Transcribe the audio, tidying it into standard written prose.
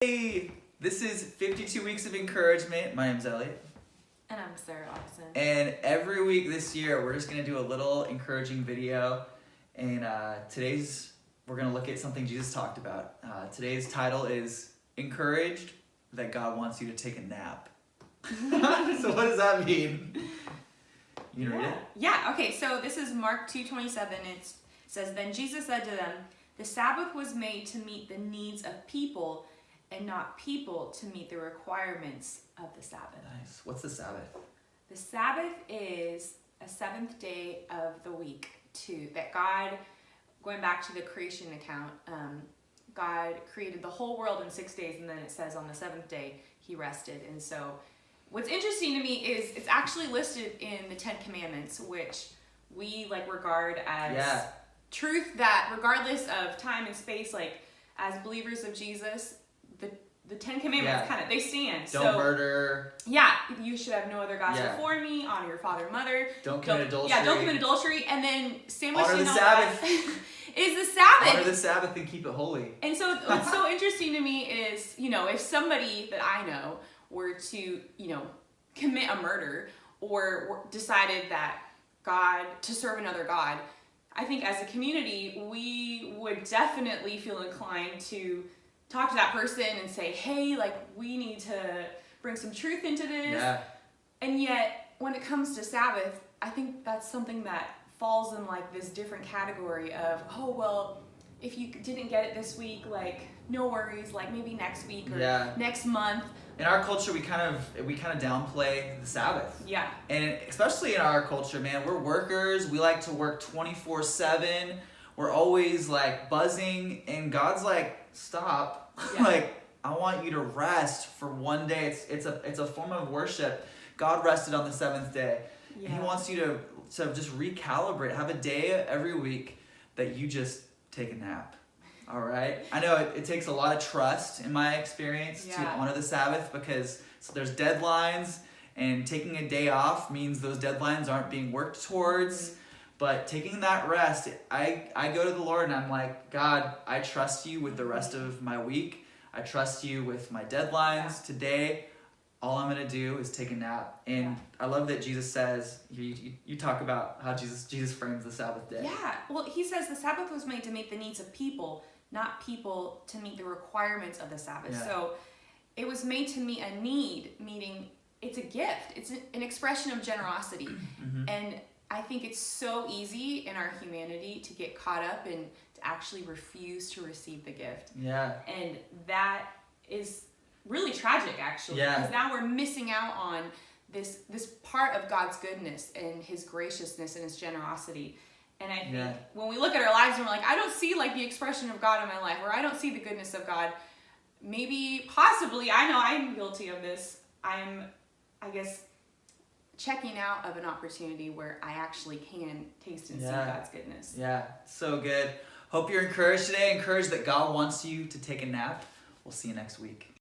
Hey, this is 52 Weeks of Encouragement. My name's Elliot. And I'm Sarah Austin. And every week this year, we're just going to do a little encouraging video. And we're going to look at something Jesus talked about. Today's title is Encouraged That God Wants You to Take a Nap. So what does that mean? You read it? Yeah, okay, so this is Mark 2:27. It says, "Then Jesus said to them, 'The Sabbath was made to meet the needs of people, and not people to meet the requirements of the Sabbath.'" Nice. What's the Sabbath? The Sabbath is a seventh day of the week that God, going back to the creation account, God created the whole world in 6 days, and then it says on the seventh day he rested. And so what's interesting to me is it's actually listed in the Ten Commandments, which we regard as truth that regardless of time and space, as believers of Jesus, the Ten Commandments they stand. Don't murder. Yeah, you should have no other gods before me. Honor your father and mother. Don't commit adultery. Yeah, don't commit adultery. And then sandwiched honor in the all Sabbath. that is the Sabbath. Honor the Sabbath and keep it holy. And so what's so interesting to me is, if somebody that I know were to, commit a murder or decided that to serve another God, I think as a community, we would definitely feel inclined to talk to that person and say, hey, we need to bring some truth into this. Yeah. And yet, when it comes to Sabbath, I think that's something that falls in this different category of, oh, well, if you didn't get it this week, no worries, maybe next week or next month. In our culture, we kind of downplay the Sabbath. Yeah. And especially in our culture, man, we're workers. We like to work 24/7. We're always buzzing, and God's stop. Yeah. I want you to rest for one day. It's a form of worship. God rested on the seventh day. Yeah. And he wants you to just recalibrate. Have a day every week that you just take a nap. All right? I know it takes a lot of trust in my experience to honor the Sabbath because there's deadlines, and taking a day off means those deadlines aren't being worked towards. Mm-hmm. But taking that rest, I go to the Lord and I'm like, God, I trust you with the rest of my week. I trust you with my deadlines. Today, all I'm going to do is take a nap. And I love that Jesus says, you talk about how Jesus frames the Sabbath day. Yeah, well, he says the Sabbath was made to meet the needs of people, not people to meet the requirements of the Sabbath. Yeah. So it was made to meet a need, meaning it's a gift. It's an expression of generosity. Mm-hmm. And I think it's so easy in our humanity to get caught up and to actually refuse to receive the gift. Yeah. And that is really tragic, actually, because now we're missing out on this part of God's goodness and his graciousness and his generosity. And I think when we look at our lives and we're like, I don't see the expression of God in my life, or I don't see the goodness of God, possibly, I know I'm guilty of this. I'm, I guess, checking out of an opportunity where I actually can taste and see God's goodness. Yeah, so good. Hope you're encouraged today, encouraged that God wants you to take a nap. We'll see you next week.